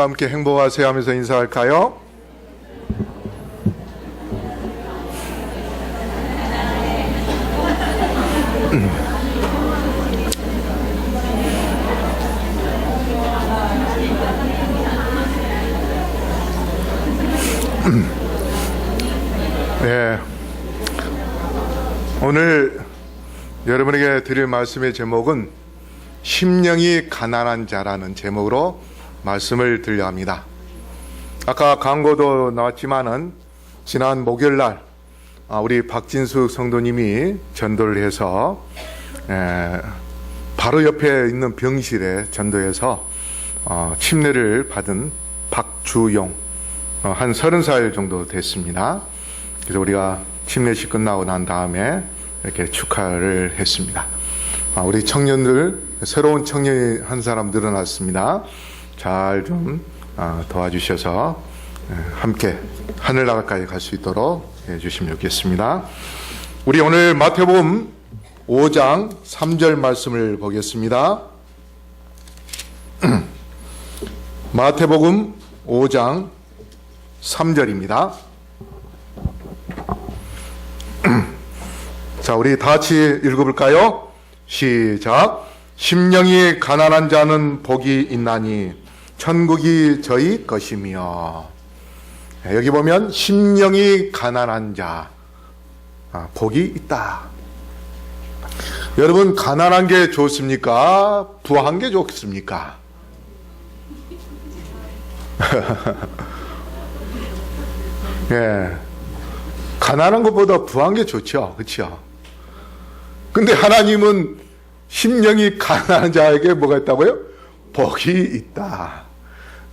함께 행복하세요 하면서 인사할까요? 네. 오늘 여러분에게 드릴 말씀의 제목은 심령이 가난한 자라는 제목으로 말씀을 드려 합니다. 아까 광고도 나왔지만은 지난 목요일날 우리 박진숙 성도님이 전도를 해서 바로 옆에 있는 병실에 전도해서 침례를 받은 박주용 한 30살 정도 됐습니다. 그래서 우리가 침례식 끝나고 난 다음에 이렇게 축하를 했습니다. 우리 청년들, 새로운 청년이 한 사람 늘어났습니다. 잘 좀 도와주셔서 함께 하늘나라까지 갈 수 있도록 해주시면 좋겠습니다. 우리 오늘 마태복음 5장 3절 말씀을 보겠습니다. 마태복음 5장 3절입니다. 자, 우리 다 같이 읽어볼까요? 시작. 심령이 가난한 자는 복이 있나니 천국이 저희 것이며. 여기 보면 심령이 가난한 자 복이 있다. 여러분, 가난한 게 좋습니까? 부한 게 좋습니까? 예, 가난한 것보다 부한 게 좋죠. 그렇죠? 근데 하나님은 심령이 가난한 자에게 뭐가 있다고요? 복이 있다.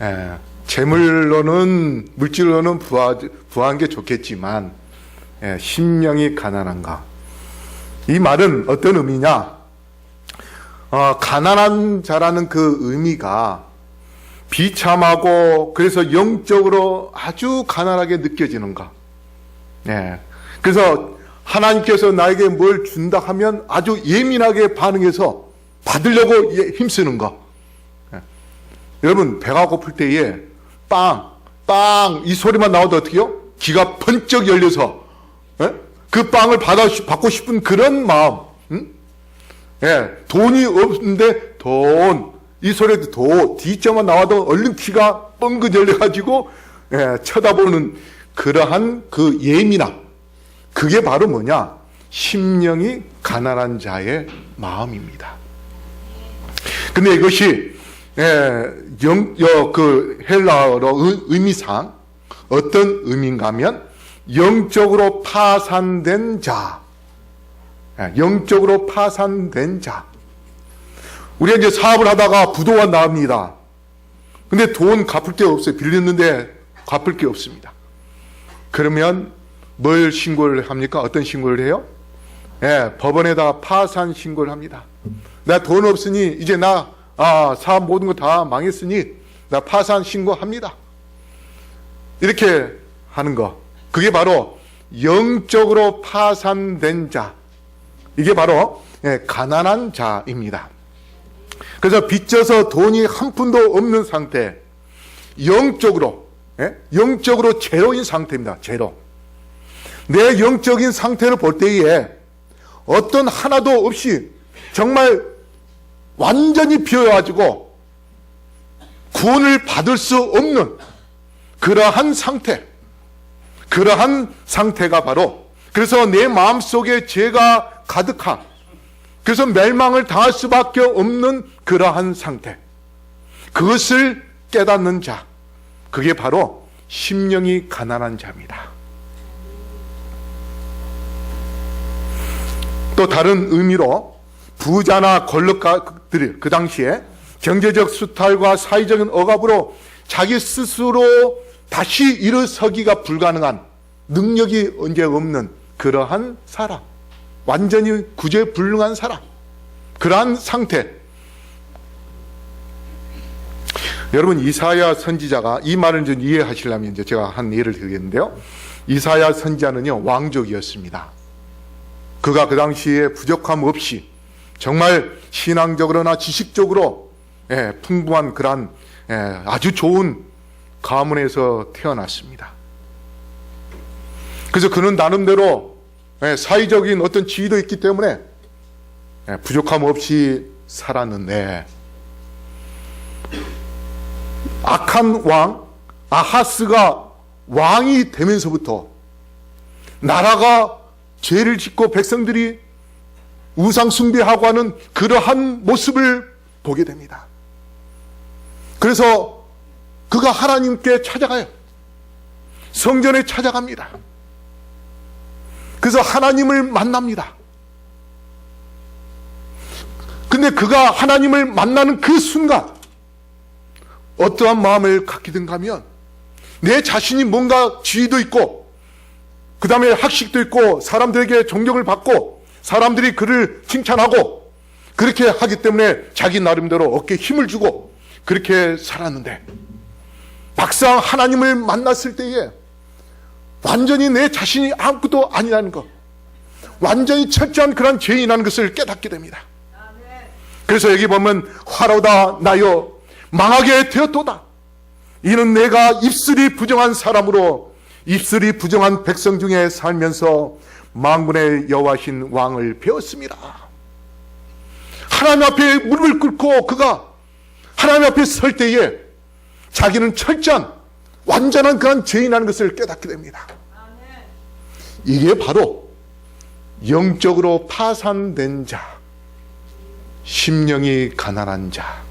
예, 재물로는, 물질로는 부한 게 좋겠지만 심령이 가난한가? 이 말은 어떤 의미냐? 가난한 자라는 그 의미가 비참하고 그래서 영적으로 아주 가난하게 느껴지는가? 그래서 하나님께서 나에게 뭘 준다 하면 아주 예민하게 반응해서 받으려고 힘쓰는가? 여러분, 배가 고플 때에 빵 이 소리만 나와도 어떻게요? 귀가 번쩍 열려서 그 빵을 받고 싶은 그런 마음. 돈이 없는데 이 소리도 D자만 나와도 얼른 귀가 뻥긋 열려가지고 쳐다보는 그러한 그 예민함. 그게 바로 뭐냐? 심령이 가난한 자의 마음입니다. 근데 이것이 그 헬라어로 의미상 어떤 의미인가 하면 영적으로 파산된 자. 영적으로 파산된 자. 우리가 이제 사업을 하다가 부도가 나옵니다. 근데 돈 갚을 게 없어요. 빌렸는데 갚을 게 없습니다. 그러면 뭘 신고를 합니까? 어떤 신고를 해요? 법원에다가 파산 신고를 합니다. 나 돈 없으니 이제 사업 모든 거 다 망했으니 나 파산 신고합니다. 이렇게 하는 거. 그게 바로 영적으로 파산된 자. 이게 바로 가난한 자입니다. 그래서 빚져서 돈이 한 푼도 없는 상태, 영적으로 제로인 상태입니다. 제로. 내 영적인 상태를 볼 때에 어떤 하나도 없이 정말 완전히 비어가지고 구원을 받을 수 없는 그러한 상태, 그러한 상태가 바로, 그래서 내 마음속에 죄가 가득한, 그래서 멸망을 당할 수밖에 없는 그러한 상태, 그것을 깨닫는 자, 그게 바로 심령이 가난한 자입니다. 또 다른 의미로 부자나 권력가들이 그 당시에 경제적 수탈과 사회적인 억압으로 자기 스스로 다시 일어서기가 불가능한, 능력이 언제 없는 그러한 사람, 완전히 구제불능한 사람, 그러한 상태. 여러분, 이사야 선지자가 이 말을 좀 이해하시려면 이제 제가 한 예를 들겠는데요. 이사야 선지자는요, 왕족이었습니다. 그가 그 당시에 부족함 없이 정말 신앙적으로나 지식적으로 풍부한 그러한 아주 좋은 가문에서 태어났습니다. 그래서 그는 나름대로 사회적인 어떤 지위도 있기 때문에 부족함 없이 살았는데, 악한 왕 아하스가 왕이 되면서부터 나라가 죄를 짓고 백성들이 우상 숭배하고 하는 그러한 모습을 보게 됩니다. 그래서 그가 하나님께 찾아가요. 성전에 찾아갑니다. 그래서 하나님을 만납니다. 근데 그가 하나님을 만나는 그 순간 어떠한 마음을 갖기든가 하면, 내 자신이 뭔가 지위도 있고 그 다음에 학식도 있고 사람들에게 존경을 받고 사람들이 그를 칭찬하고 그렇게 하기 때문에 자기 나름대로 어깨에 힘을 주고 그렇게 살았는데, 막상 하나님을 만났을 때에 완전히 내 자신이 아무것도 아니라는 것, 완전히 철저한 그런 죄인이라는 것을 깨닫게 됩니다. 그래서 여기 보면 화로다 나여 망하게 되었도다. 이는 내가 입술이 부정한 사람으로 입술이 부정한 백성 중에 살면서 만군의 여호와신 왕을 배웠습니다. 하나님 앞에 무릎을 꿇고 그가 하나님 앞에 설 때에 자기는 철저한 완전한 그런 죄인이라는 것을 깨닫게 됩니다. 이게 바로 영적으로 파산된 자, 심령이 가난한 자,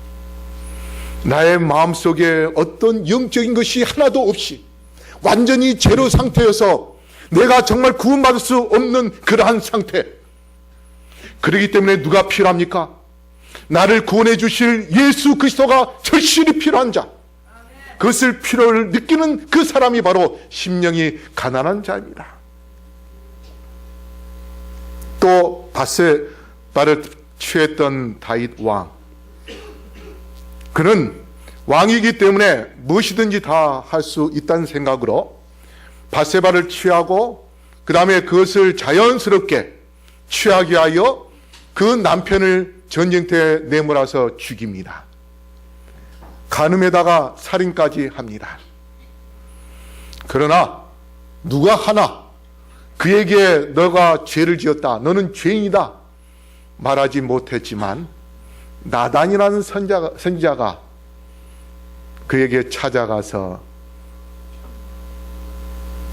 나의 마음속에 어떤 영적인 것이 하나도 없이 완전히 제로 상태여서 내가 정말 구원받을 수 없는 그러한 상태. 그렇기 때문에 누가 필요합니까? 나를 구원해 주실 예수 그리스도가 절실히 필요한 자, 그것을 필요를 느끼는 그 사람이 바로 심령이 가난한 자입니다. 또 밧세바를 취했던 다윗 왕, 그는 왕이기 때문에 무엇이든지 다 할 수 있다는 생각으로 밧세바를 취하고 그 다음에 그것을 자연스럽게 취하게 하여 그 남편을 전쟁터에 내몰아서 죽입니다. 간음에다가 살인까지 합니다. 그러나 누가 하나 그에게 너가 죄를 지었다, 너는 죄인이다 말하지 못했지만, 나단이라는 선지자가 그에게 찾아가서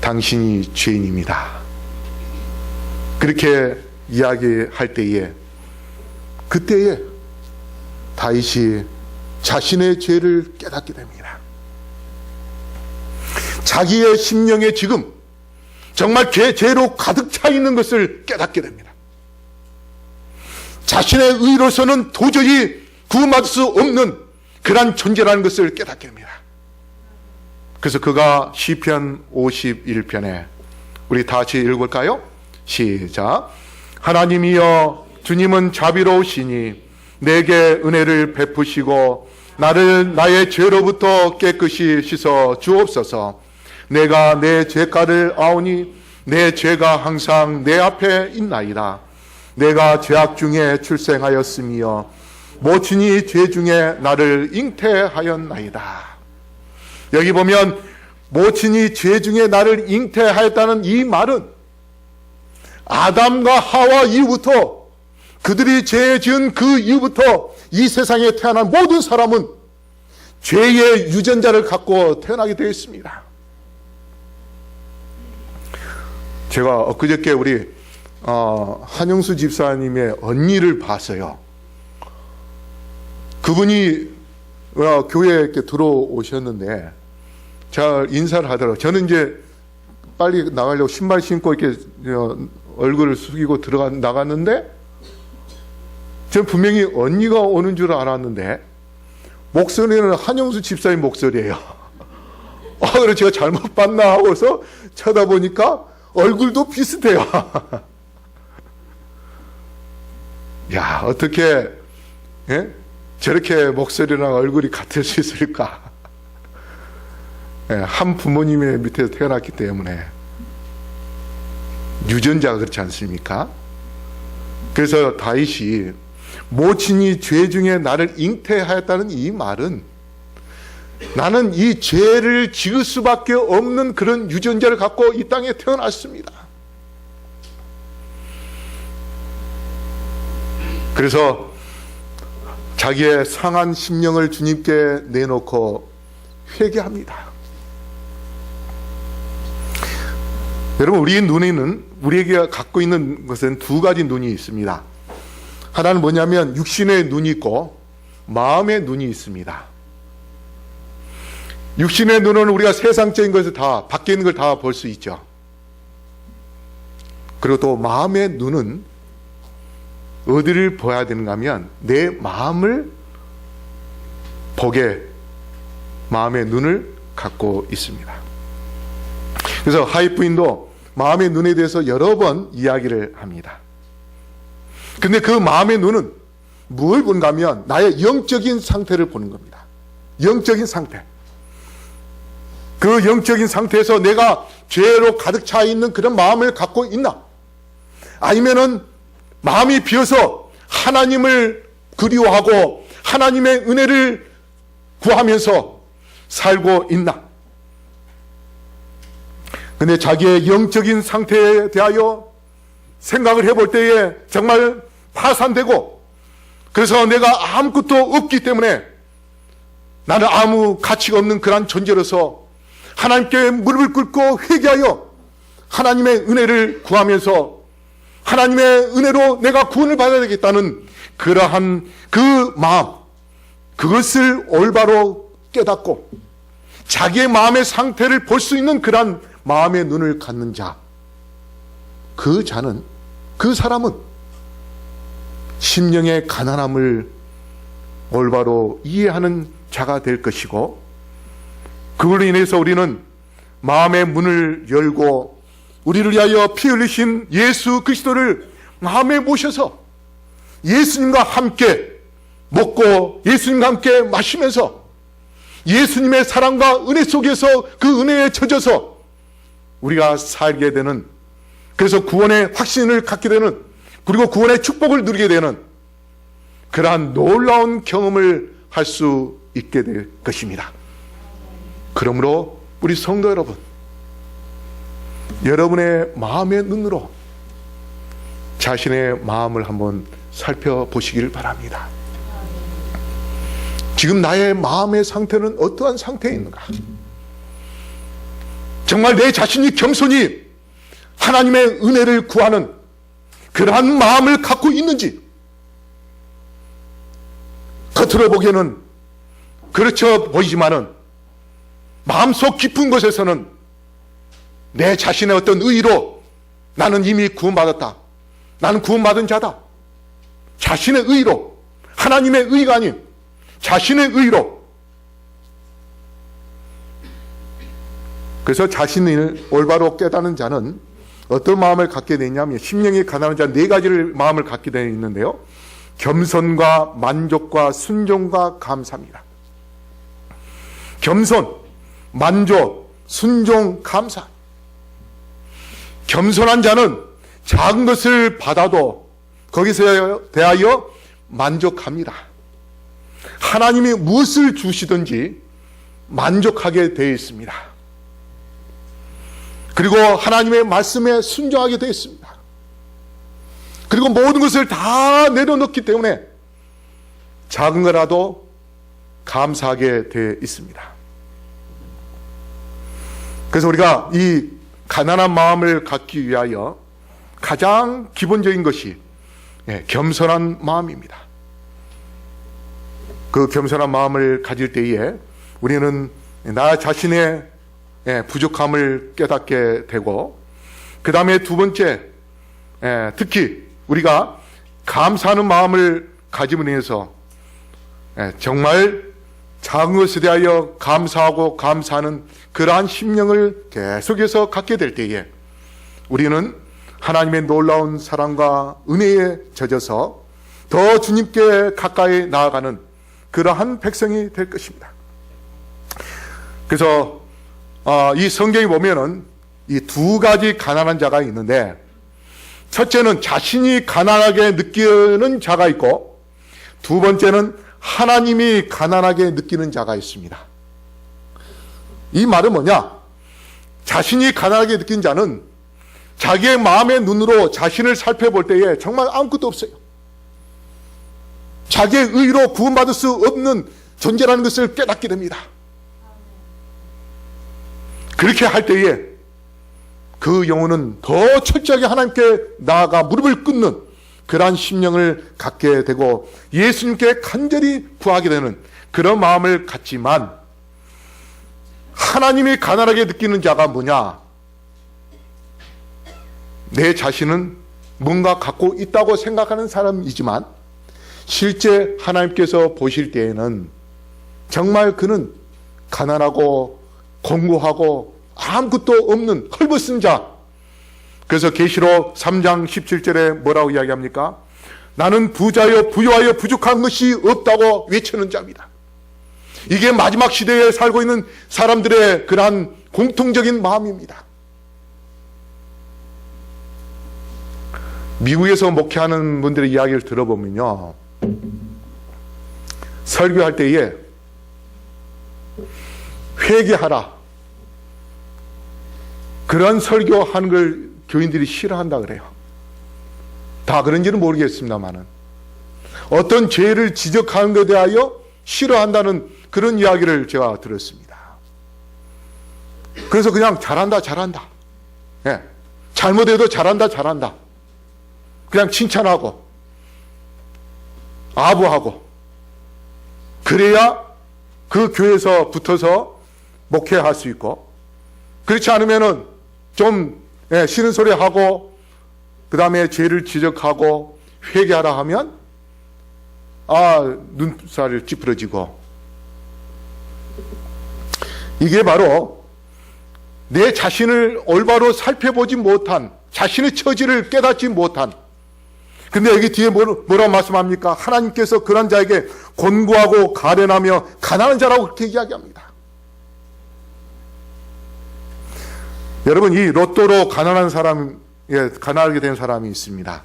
당신이 죄인입니다 그렇게 이야기할 때에, 그때에 다윗이 자신의 죄를 깨닫게 됩니다. 자기의 심령에 지금 정말 죄로 가득 차 있는 것을 깨닫게 됩니다. 자신의 의로서는 도저히 구원받을 수 없는 그러한 존재라는 것을 깨닫게 됩니다. 그래서 그가 시편 51편에, 우리 다 같이 읽을까요? 시작. 하나님이여 주님은 자비로우시니 내게 은혜를 베푸시고 나를 나의 죄로부터 깨끗이 씻어 주옵소서. 내가 내 죄가를 아오니 내 죄가 항상 내 앞에 있나이다. 내가 죄악 중에 출생하였으며 모친이 죄 중에 나를 잉태하였나이다. 여기 보면 모친이 죄 중에 나를 잉태하였다는 이 말은 아담과 하와 이후부터, 그들이 죄 지은 그 이후부터 이 세상에 태어난 모든 사람은 죄의 유전자를 갖고 태어나게 되어 있습니다. 제가 엊그저께 우리 한영수 집사님의 언니를 봤어요. 그분이 교회에 이렇게 들어오셨는데 잘 인사를 하더라고요. 저는 이제 빨리 나가려고 신발 신고 이렇게 얼굴을 숙이고 나갔는데, 저는 분명히 언니가 오는 줄 알았는데 목소리는 한영수 집사님 목소리예요. 그래서 제가 잘못 봤나 하고서 쳐다보니까 얼굴도 비슷해요. 야, 어떻게 저렇게 목소리랑 얼굴이 같을 수 있을까? 한 부모님의 밑에서 태어났기 때문에 유전자가 그렇지 않습니까? 그래서 다윗이 모친이 죄 중에 나를 잉태하였다는 이 말은 나는 이 죄를 지을 수밖에 없는 그런 유전자를 갖고 이 땅에 태어났습니다. 그래서 자기의 상한 심령을 주님께 내놓고 회개합니다. 여러분, 우리 눈에는, 우리에게 갖고 있는 것은 두 가지 눈이 있습니다. 하나는 뭐냐면 육신의 눈이 있고 마음의 눈이 있습니다. 육신의 눈은 우리가 세상적인 것을 다, 밖에 있는 걸 다 볼 수 있죠. 그리고 또 마음의 눈은 어디를 봐야 되는가 하면 내 마음을 보게 마음의 눈을 갖고 있습니다. 그래서 하입 부인도 마음의 눈에 대해서 여러 번 이야기를 합니다. 근데 그 마음의 눈은 뭘 보는가 하면 나의 영적인 상태를 보는 겁니다. 영적인 상태. 그 영적인 상태에서 내가 죄로 가득 차 있는 그런 마음을 갖고 있나? 아니면은 마음이 비어서 하나님을 그리워하고 하나님의 은혜를 구하면서 살고 있나? 근데 자기의 영적인 상태에 대하여 생각을 해볼 때에 정말 파산되고, 그래서 내가 아무것도 없기 때문에 나는 아무 가치가 없는 그런 존재로서 하나님께 무릎을 꿇고 회개하여 하나님의 은혜를 구하면서 하나님의 은혜로 내가 구원을 받아야 되겠다는 그러한 그 마음, 그것을 올바로 깨닫고 자기의 마음의 상태를 볼 수 있는 그러한 마음의 눈을 갖는 자, 그 자는, 그 사람은 심령의 가난함을 올바로 이해하는 자가 될 것이고, 그걸로 인해서 우리는 마음의 문을 열고 우리를 위하여 피 흘리신 예수 그리스도를 마음에 모셔서 예수님과 함께 먹고 예수님과 함께 마시면서 예수님의 사랑과 은혜 속에서 그 은혜에 젖어서 우리가 살게 되는, 그래서 구원의 확신을 갖게 되는, 그리고 구원의 축복을 누리게 되는 그러한 놀라운 경험을 할 수 있게 될 것입니다. 그러므로 우리 성도 여러분, 여러분의 마음의 눈으로 자신의 마음을 한번 살펴보시길 바랍니다. 지금 나의 마음의 상태는 어떠한 상태에 있는가? 정말 내 자신이 겸손히 하나님의 은혜를 구하는 그러한 마음을 갖고 있는지, 겉으로 보기에는 그렇죠 보이지만은 마음속 깊은 곳에서는 내 자신의 어떤 의로 나는 이미 구원받았다, 나는 구원받은 자다, 자신의 의로, 하나님의 의가 아닌 자신의 의로, 그래서 자신을 올바로 깨닫는 자는 어떤 마음을 갖게 되냐면, 심령이 가난한 자 네 가지를 마음을 갖게 되어 있는데요, 겸손과 만족과 순종과 감사입니다. 겸손, 만족, 순종, 감사. 겸손한 자는 작은 것을 받아도 거기서 대하여 만족합니다. 하나님이 무엇을 주시든지 만족하게 되어 있습니다. 그리고 하나님의 말씀에 순종하게 되어 있습니다. 그리고 모든 것을 다 내려놓기 때문에 작은 거라도 감사하게 되어 있습니다. 그래서 우리가 이 가난한 마음을 갖기 위하여 가장 기본적인 것이 겸손한 마음입니다. 그 겸손한 마음을 가질 때에 우리는 나 자신의 부족함을 깨닫게 되고, 그 다음에 두 번째, 특히 우리가 감사하는 마음을 가짐으로 인해서 정말 작은 것에 대하여 감사하고 감사하는 그러한 심령을 계속해서 갖게 될 때에 우리는 하나님의 놀라운 사랑과 은혜에 젖어서 더 주님께 가까이 나아가는 그러한 백성이 될 것입니다. 그래서 이 성경에 보면은 이 두 가지 가난한 자가 있는데, 첫째는 자신이 가난하게 느끼는 자가 있고, 두 번째는 하나님이 가난하게 느끼는 자가 있습니다. 이 말은 뭐냐? 자신이 가난하게 느낀 자는 자기의 마음의 눈으로 자신을 살펴볼 때에 정말 아무것도 없어요. 자기의 의로 구원받을 수 없는 존재라는 것을 깨닫게 됩니다. 그렇게 할 때에 그 영혼은 더 철저하게 하나님께 나아가 무릎을 꿇는 그러한 심령을 갖게 되고 예수님께 간절히 구하게 되는 그런 마음을 갖지만, 하나님이 가난하게 느끼는 자가 뭐냐? 내 자신은 뭔가 갖고 있다고 생각하는 사람이지만 실제 하나님께서 보실 때에는 정말 그는 가난하고 공고하고 아무것도 없는 헐벗은 자. 그래서 계시록 3장 17절에 뭐라고 이야기합니까? 나는 부자여 부유하여 부족한 것이 없다고 외치는 자입니다. 이게 마지막 시대에 살고 있는 사람들의 그러한 공통적인 마음입니다. 미국에서 목회하는 분들의 이야기를 들어보면요, 설교할 때에 회개하라, 그런 설교하는 걸 교인들이 싫어한다 그래요. 다 그런지는 모르겠습니다만은 어떤 죄를 지적하는 것에 대하여 싫어한다는 그런 이야기를 제가 들었습니다. 그래서 그냥 잘한다 예. 잘못해도 잘한다 그냥 칭찬하고 아부하고, 그래야 그 교회에서 붙어서 목회할 수 있고, 그렇지 않으면은 좀 싫은 소리 하고 그 다음에 죄를 지적하고 회개하라 하면 눈살을 찌푸러지고, 이게 바로 내 자신을 올바로 살펴보지 못한, 자신의 처지를 깨닫지 못한, 근데 여기 뒤에 뭐라고 말씀합니까? 하나님께서 그런 자에게 곤고하고 가련하며 가난한 자라고 그렇게 이야기합니다. 여러분, 이 로또로 가난하게 된 사람이 있습니다.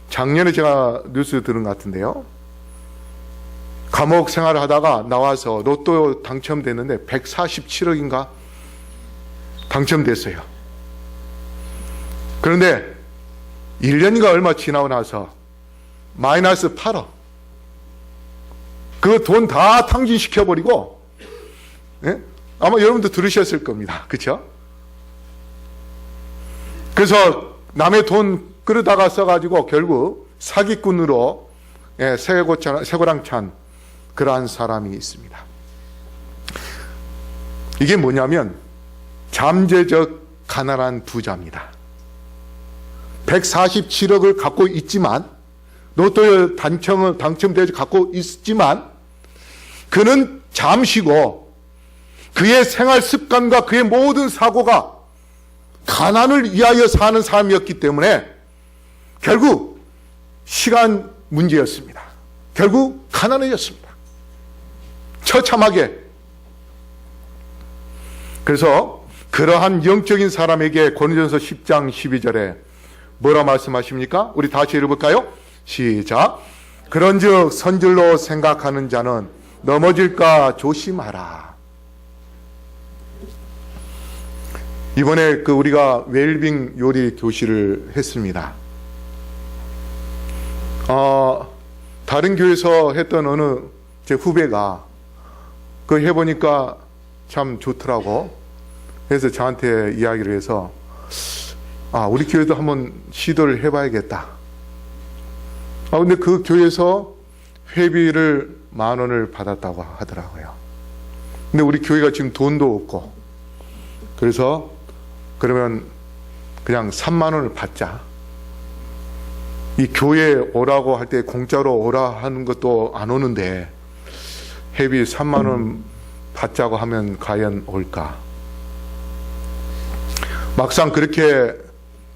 작년에 제가 뉴스 들은 것 같은데요, 감옥 생활을 하다가 나와서 로또 당첨됐는데 147억인가 당첨됐어요. 그런데 1년인가 얼마 지나고 나서 마이너스 8억, 그 돈 다 탕진시켜버리고, 아마 여러분도 들으셨을 겁니다. 그렇죠? 그래서 남의 돈 끌어다가 써가지고 결국 사기꾼으로 쇠고랑 찬 그러한 사람이 있습니다. 이게 뭐냐면 잠재적 가난한 부자입니다. 147억을 갖고 있지만, 로또에 당첨되어 갖고 있지만, 그는 잠시고 그의 생활 습관과 그의 모든 사고가 가난을 위하여 사는 삶이었기 때문에 결국 시간 문제였습니다. 결국 가난해졌습니다. 처참하게. 그래서 그러한 영적인 사람에게 고린도전서 10장 12절에 뭐라 말씀하십니까? 우리 다시 읽어볼까요? 시작. 그런즉 선질로 생각하는 자는 넘어질까 조심하라. 이번에 우리가 웰빙 요리 교실을 했습니다. 다른 교회에서 했던 어느 제 후배가 그거 해보니까 참 좋더라고. 그래서 저한테 이야기를 해서 우리 교회도 한번 시도를 해봐야겠다. 근데 그 교회에서 회비를 10,000원을 받았다고 하더라고요. 근데 우리 교회가 지금 돈도 없고, 그래서 그러면 그냥 30,000원을 받자. 이 교회에 오라고 할 때 공짜로 오라 하는 것도 안 오는데 회비 30,000원 받자고 하면 과연 올까? 막상 그렇게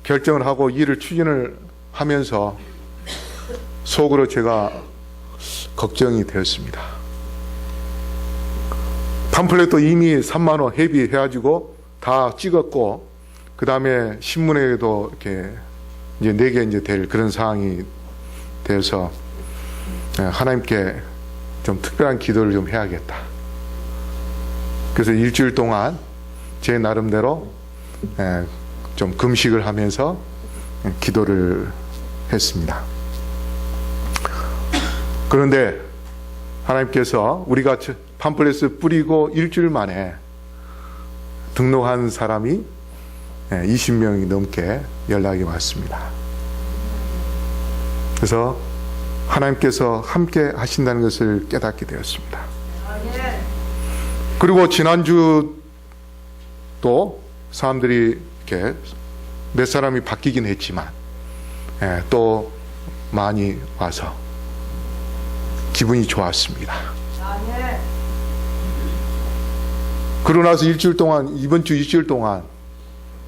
결정을 하고 일을 추진을 하면서 속으로 제가 걱정이 되었습니다. 팜플렛도 이미 30,000원 회비해가지고 다 찍었고, 그 다음에 신문에도 이렇게 이제 내게 이제 될 그런 상황이 되어서 하나님께 좀 특별한 기도를 좀 해야겠다. 그래서 일주일 동안 제 나름대로 좀 금식을 하면서 기도를 했습니다. 그런데 하나님께서 우리가 팜플렛을 뿌리고 일주일 만에 등록한 사람이 20명이 넘게 연락이 왔습니다. 그래서 하나님께서 함께 하신다는 것을 깨닫게 되었습니다. 그리고 지난주 또 사람들이 이렇게 몇 사람이 바뀌긴 했지만 또 많이 와서 기분이 좋았습니다. 그러고 나서 일주일 동안, 이번 주 일주일 동안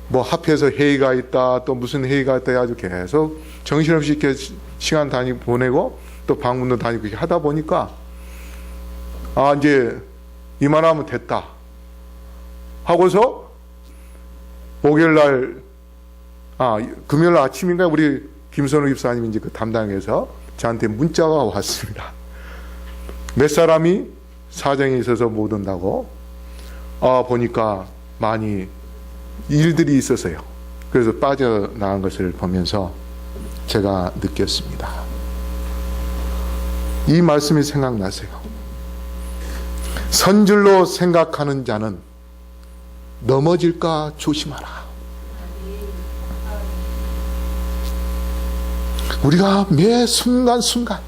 뭐 합해서 회의가 있다, 또 무슨 회의가 있다 해가지고 계속 정신없이 이렇게 시간 보내고 또 방문도 다니고 이렇게 하다 보니까 이제 이만하면 됐다 하고서 목요일날 금요일 아침인가 우리 김선우 입사님이 이제 그 담당해서 저한테 문자가 왔습니다. 몇 사람이 사정이 있어서 못 온다고. 보니까 많이 일들이 있어서요. 그래서 빠져나간 것을 보면서 제가 느꼈습니다. 이 말씀이 생각나세요. 선줄로 생각하는 자는 넘어질까 조심하라. 우리가 매 순간순간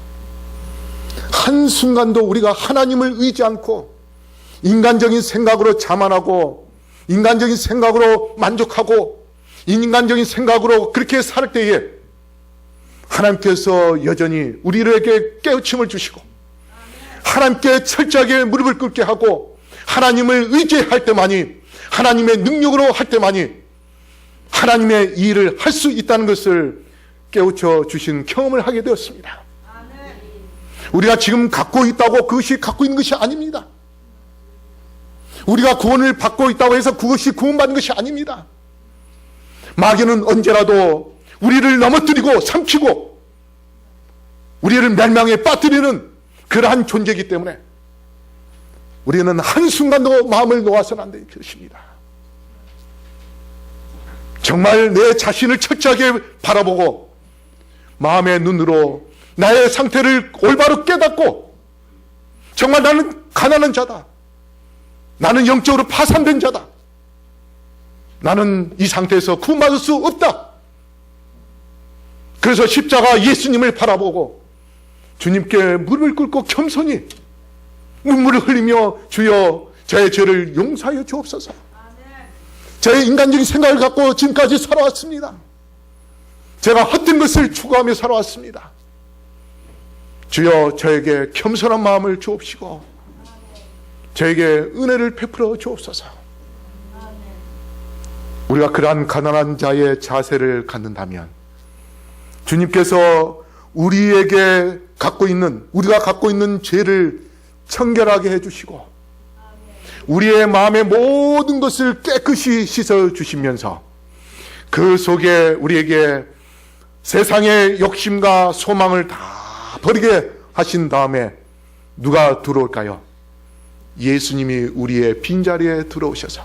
한순간도 우리가 하나님을 의지 않고 인간적인 생각으로 자만하고 인간적인 생각으로 만족하고 인간적인 생각으로 그렇게 살 때에 하나님께서 여전히 우리에게 깨우침을 주시고 하나님께 철저하게 무릎을 꿇게 하고 하나님을 의지할 때만이 하나님의 능력으로 할 때만이 하나님의 일을 할 수 있다는 것을 깨우쳐 주신 경험을 하게 되었습니다. 우리가 지금 갖고 있다고 그것이 갖고 있는 것이 아닙니다. 우리가 구원을 받고 있다고 해서 그것이 구원받는 것이 아닙니다. 마귀는 언제라도 우리를 넘어뜨리고 삼키고 우리를 멸망에 빠뜨리는 그러한 존재이기 때문에 우리는 한순간도 마음을 놓아서는 안 되는 것입니다. 정말 내 자신을 철저하게 바라보고 마음의 눈으로 나의 상태를 올바로 깨닫고 정말 나는 가난한 자다. 나는 영적으로 파산된 자다. 나는 이 상태에서 구원받을 수 없다. 그래서 십자가 예수님을 바라보고 주님께 무릎을 꿇고 겸손히 눈물을 흘리며 주여 저의 죄를 용서하여 주옵소서. 저의 인간적인 생각을 갖고 지금까지 살아왔습니다. 제가 헛된 것을 추구하며 살아왔습니다. 주여 저에게 겸손한 마음을 주옵시고 저에게 은혜를 베풀어 주옵소서. 우리가 그러한 가난한 자의 자세를 갖는다면 주님께서 우리가 갖고 있는 죄를 청결하게 해주시고 우리의 마음의 모든 것을 깨끗이 씻어주시면서 그 속에 우리에게 세상의 욕심과 소망을 다 버리게 하신 다음에 누가 들어올까요? 예수님이 우리의 빈자리에 들어오셔서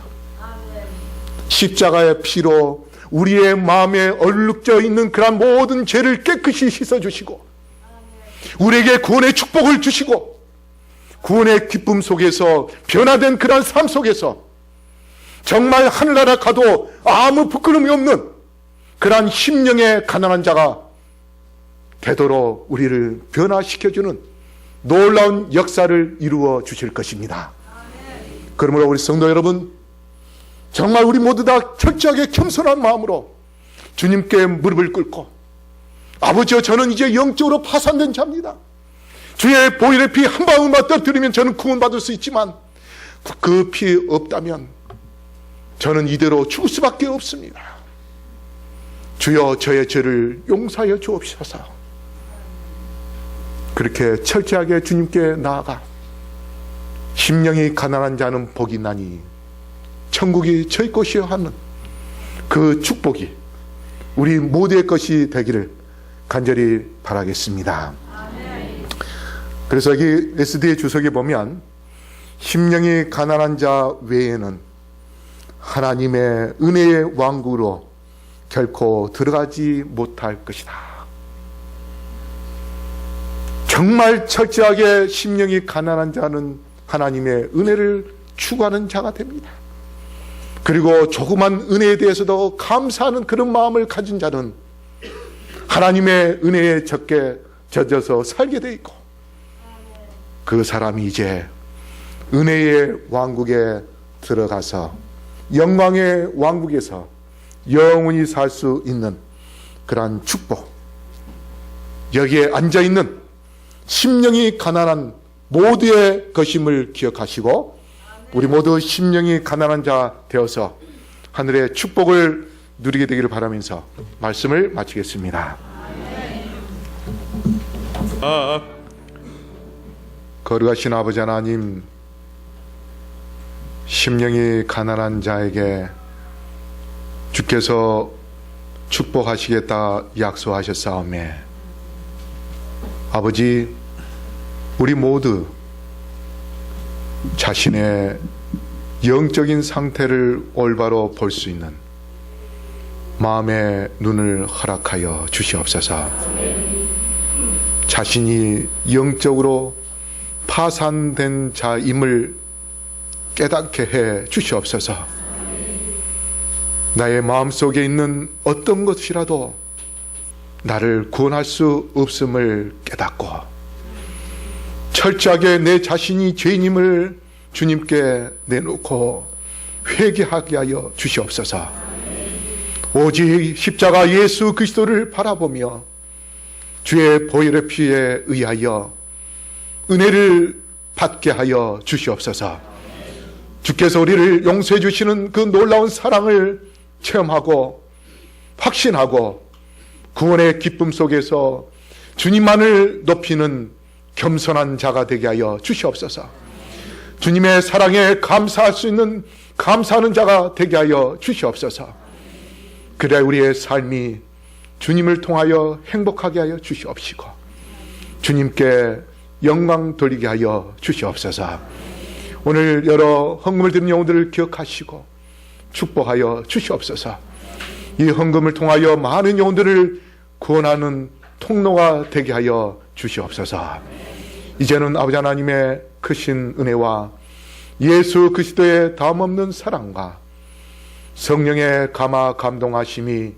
십자가의 피로 우리의 마음에 얼룩져 있는 그런 모든 죄를 깨끗이 씻어주시고 우리에게 구원의 축복을 주시고 구원의 기쁨 속에서 변화된 그런 삶 속에서 정말 하늘나라 가도 아무 부끄러움이 없는 그러한 심령의 가난한 자가 되도록 우리를 변화시켜주는 놀라운 역사를 이루어 주실 것입니다. 그러므로 우리 성도 여러분, 정말 우리 모두 다 철저하게 겸손한 마음으로 주님께 무릎을 꿇고 아버지여 저는 이제 영적으로 파산된 자입니다. 주의 보혈의 피 한 방울만 떨어뜨리면 저는 구원받을 수 있지만 그 피 없다면 저는 이대로 죽을 수밖에 없습니다. 주여 저의 죄를 용서하여 주옵소서. 그렇게 철저하게 주님께 나아가 심령이 가난한 자는 복이 나니 천국이 저희 것이여 하는 그 축복이 우리 모두의 것이 되기를 간절히 바라겠습니다. 그래서 여기 SD의 주석에 보면 심령이 가난한 자 외에는 하나님의 은혜의 왕국으로 결코 들어가지 못할 것이다. 정말 철저하게 심령이 가난한 자는 하나님의 은혜를 추구하는 자가 됩니다. 그리고 조그만 은혜에 대해서도 감사하는 그런 마음을 가진 자는 하나님의 은혜에 적게 젖어서 살게 돼 있고, 그 사람이 이제 은혜의 왕국에 들어가서 영광의 왕국에서 영원히 살 수 있는 그러한 축복, 여기에 앉아있는 심령이 가난한 모두의 것임을 기억하시고, 우리 모두 심령이 가난한 자 되어서 하늘의 축복을 누리게 되기를 바라면서 말씀을 마치겠습니다. 거룩하신 아버지 하나님, 심령이 가난한 자에게 주께서 축복하시겠다 약속하셨사오매, 아버지, 우리 모두 자신의 영적인 상태를 올바로 볼 수 있는 마음의 눈을 허락하여 주시옵소서. 자신이 영적으로 파산된 자임을 깨닫게 해 주시옵소서. 나의 마음속에 있는 어떤 것이라도 나를 구원할 수 없음을 깨닫고 철저하게 내 자신이 죄인임을 주님께 내놓고 회개하게 하여 주시옵소서. 오직 십자가 예수 그리스도를 바라보며 주의 보혈의 피에 의하여 은혜를 받게 하여 주시옵소서. 주께서 우리를 용서해 주시는 그 놀라운 사랑을 체험하고 확신하고 구원의 기쁨 속에서 주님만을 높이는 겸손한 자가 되게 하여 주시옵소서. 주님의 사랑에 감사할 수 있는 감사하는 자가 되게 하여 주시옵소서. 그래야 우리의 삶이 주님을 통하여 행복하게 하여 주시옵시고 주님께 영광 돌리게 하여 주시옵소서. 오늘 여러 헌금을 드린 영혼들을 기억하시고 축복하여 주시옵소서. 이 헌금을 통하여 많은 영혼들을 구원하는 통로가 되게 하여 주시옵소서. 이제는 아버지 하나님의 크신 은혜와 예수 그리스도의 다음없는 사랑과 성령의 감화 감동하심이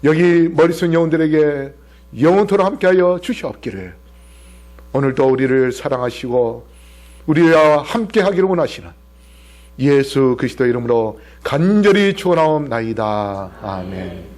여기 머리쓴 영혼들에게 영원토록 함께하여 주시옵기를, 오늘도 우리를 사랑하시고 우리와 함께하기를 원하시는 예수 그리스도 이름으로 간절히 축원하옵나이다. 아멘.